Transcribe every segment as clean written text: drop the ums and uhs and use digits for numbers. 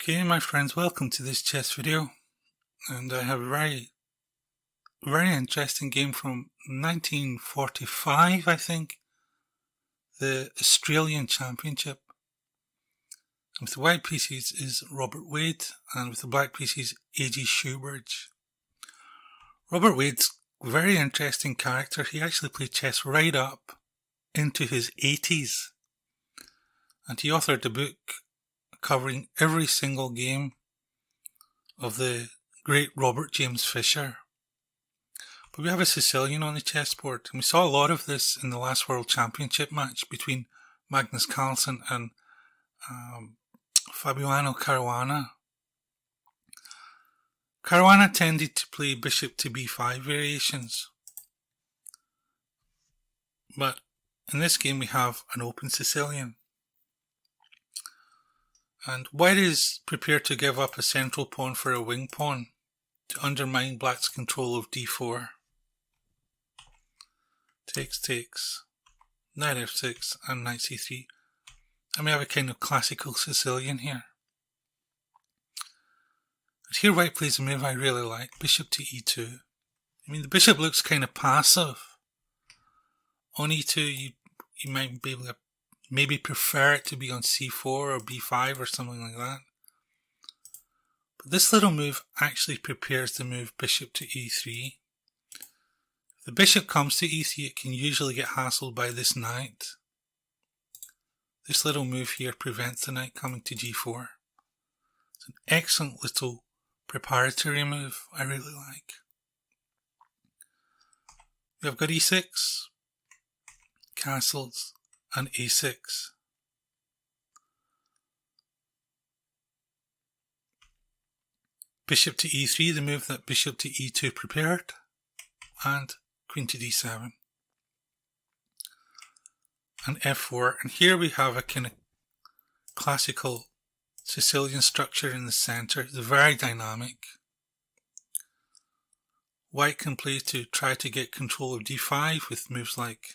Okay, my friends, welcome to this chess video, and I have a very interesting game from 1945, I think, the Australian Championship. And with the white pieces is Robert Wade, and with the black pieces, A G Shoebridge. Robert Wade's a very interesting character. He actually played chess right up into his 80s, and he authored a book covering every single game of the great Robert James Fischer. But we have a Sicilian on the chessboard, and we saw a lot of this in the last World Championship match between Magnus Carlsen and Fabiano Caruana. Caruana tended to play bishop to b5 variations, but in this game we have an open Sicilian. And white is prepared to give up a central pawn for a wing pawn to undermine black's control of d4. Takes, knight f6 and knight c3. And we have a kind of classical Sicilian here. And here white plays a move I really like, bishop to e2. I mean, the bishop looks kind of passive. On e2 you might be able to maybe prefer it to be on c4 or b5 or something like that. But this little move actually prepares the move bishop to e3. If the bishop comes to e3, it can usually get hassled by this knight. This little move here prevents the knight coming to g4. It's an excellent little preparatory move I really like. We've got e6, castles, and a6. Bishop to e3, the move that bishop to e2 prepared, and queen to d7. And f4, and here we have a kind of classical Sicilian structure in the center. It's very dynamic. White can play to try to get control of d5 with moves like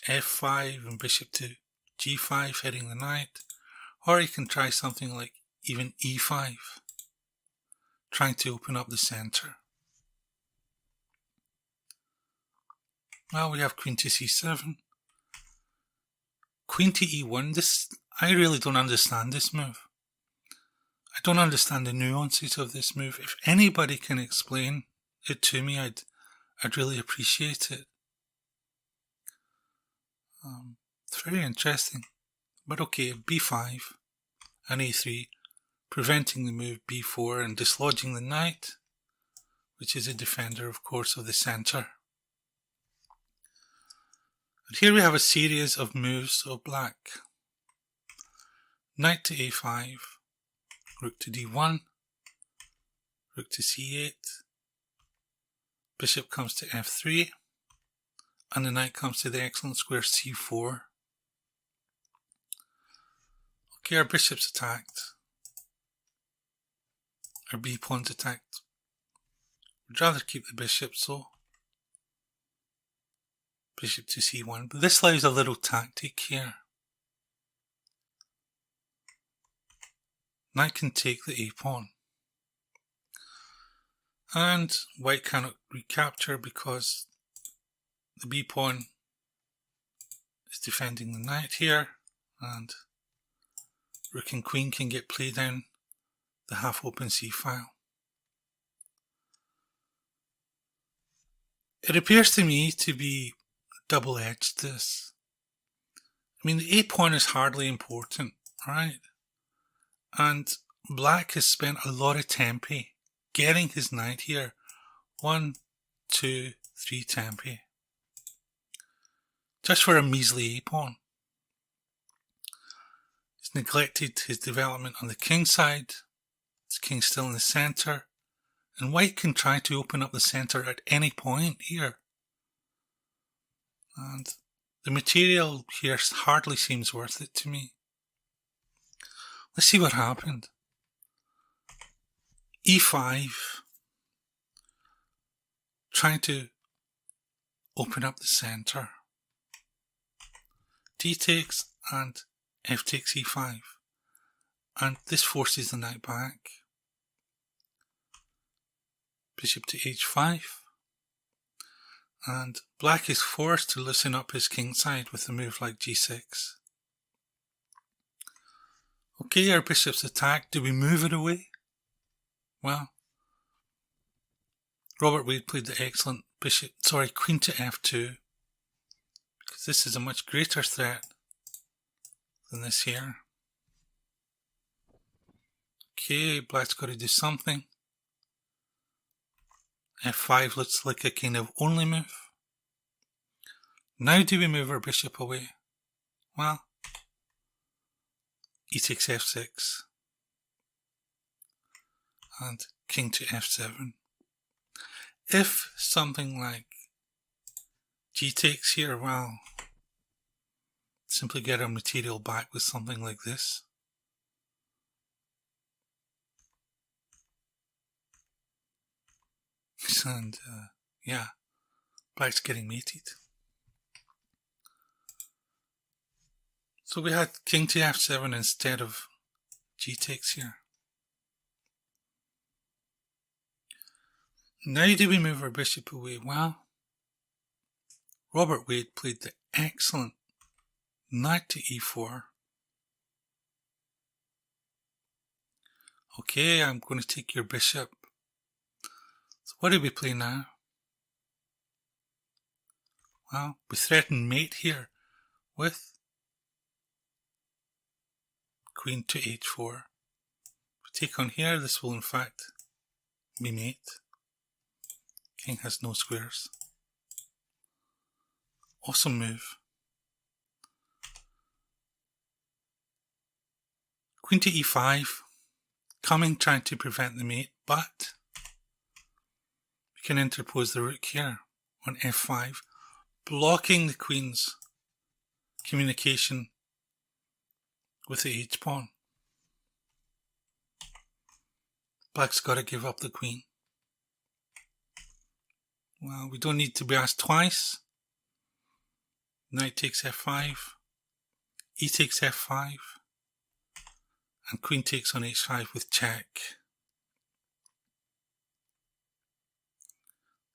f5 and bishop to g5 hitting the knight, or he can try something like even e5, trying to open up the center. Well, we have queen to c7, queen to e1. I really don't understand this move. I don't understand the nuances of this move. If anybody can explain it to me, I'd really appreciate it. It's very interesting. But okay, b5 and a3, preventing the move b4 and dislodging the knight, which is a defender, of course, of the center. And here we have a series of moves of black. Knight to a5, rook to d1, rook to c8, bishop comes to f3, and the knight comes to the excellent square c4. Okay, our bishop's attacked. Our b-pawn's attacked. We'd rather keep the bishop, so bishop to c1. But this allows a little tactic here. Knight can take the a-pawn. And white cannot recapture because the b-pawn is defending the knight here, and rook and queen can get played down the half-open c-file. It appears to me to be double-edged, this. I mean, the a-pawn is hardly important, right? And black has spent a lot of tempi getting his knight here. 1, 2, 3 tempi. Just for a measly a-pawn. He's neglected his development on the king side. His king's still in the center. And white can try to open up the center at any point here. And the material here hardly seems worth it to me. Let's see what happened. e5. Trying to open up the center. D takes and f takes e5. and this forces the knight back. Bishop to h5, and black is forced to loosen up his kingside with a move like g6. Okay, our bishop's attacked. Do we move it away? Well, Robert Wade played the excellent queen to f2, because this is a much greater threat than this here. Okay, black's got to do something. f5 looks like a kind of only move. Now do we move our bishop away? Well, e takes f6 and king to f7. If something like g takes here, well, simply get our material back with something like this. And yeah, black's getting mated. So we had king to f7 instead of g takes here. Now do we move our bishop away? Well, Robert Wade played the excellent knight to e4. Okay, I'm going to take your bishop. So what do we play now? Well, we threaten mate here with queen to h4. If we take on here, this will in fact be mate. King has no squares. Awesome move. Queen to e5, coming, trying to prevent the mate, but we can interpose the rook here on f5, blocking the queen's communication with the h-pawn. Black's got to give up the queen. Well, we don't need to be asked twice. Knight takes f5, e takes f5, and queen takes on h5 with check.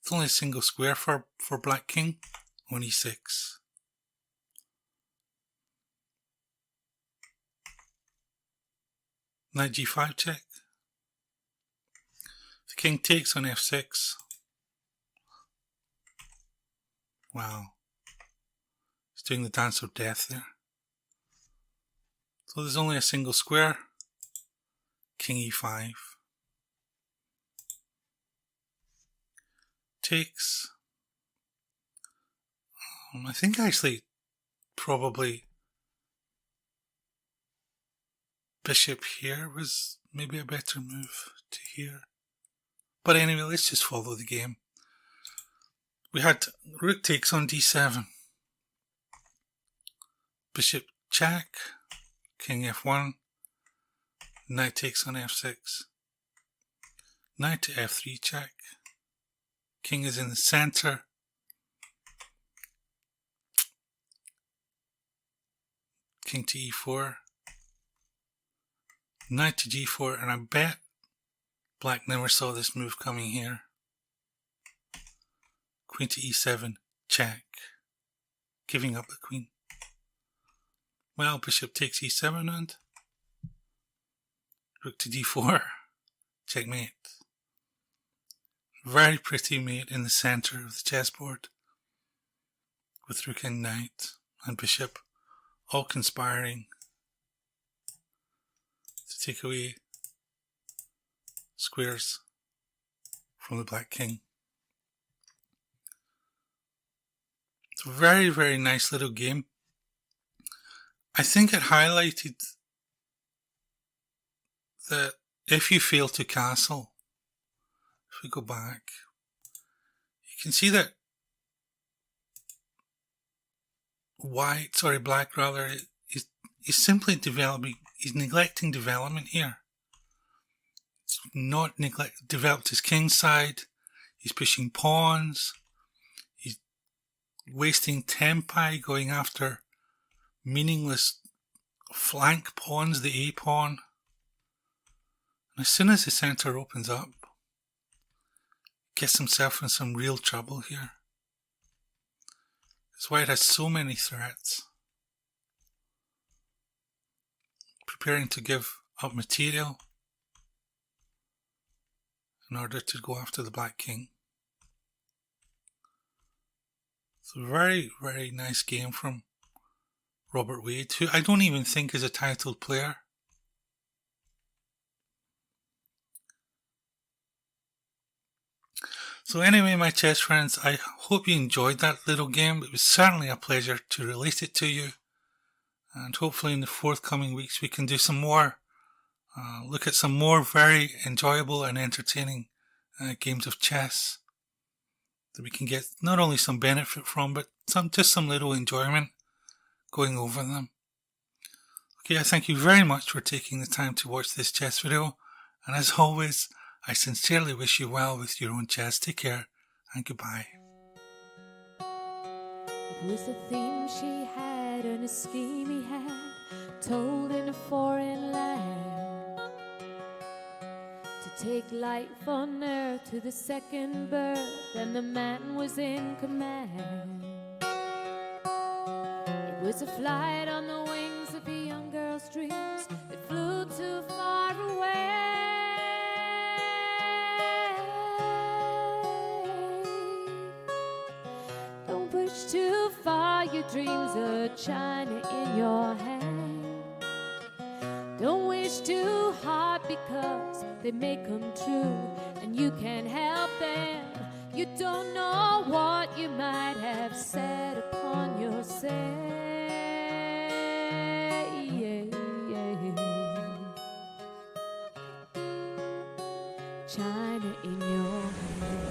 It's only a single square for black king on e6. Knight g5 check. The king takes on f6. Wow. He's doing the dance of death there. So there's only a single square. King e5. Takes. I think actually probably bishop here was maybe a better move to here. But anyway, let's just follow the game. We had rook takes on d7. Bishop check. King f1. Knight takes on f6. Knight to f3 check. King is in the center. King to e4. Knight to g4, and I bet black never saw this move coming here. Queen to e7, check. Giving up the queen. Well, bishop takes e7 and rook to d4. Checkmate. Very pretty mate in the center of the chessboard. With rook and knight and bishop all conspiring to take away squares from the black king. It's a very, very nice little game. I think it highlighted that if you fail to castle, if we go back, you can see that black rather, is simply developing, he's neglecting development here. He's not developed his king side, he's pushing pawns, he's wasting tempi going after meaningless flank pawns, the A pawn. And as soon as the centre opens up, gets himself in some real trouble here. That's why it has so many threats. Preparing to give up material in order to go after the Black King. It's a very, very nice game from Robert Wade, who I don't even think is a titled player. So anyway, my chess friends, I hope you enjoyed that little game. It was certainly a pleasure to relate it to you. And hopefully in the forthcoming weeks we can do some more, look at some more very enjoyable and entertaining games of chess that we can get not only some benefit from, but just some little enjoyment going over them. Okay, I thank you very much for taking the time to watch this chess video. And as always, I sincerely wish you well with your own chess. Take care and goodbye. It was a theme she had and a scheme he had, told in a foreign land, to take life on earth to the second birth, and the man was in command. It was a flight on the wings of a young girl's dreams that flew too far away. Don't push too far, your dreams are china in your hand. Don't wish too hard, because they may come true and you can't help them. You don't know what you might have said upon yourself. China in your hand.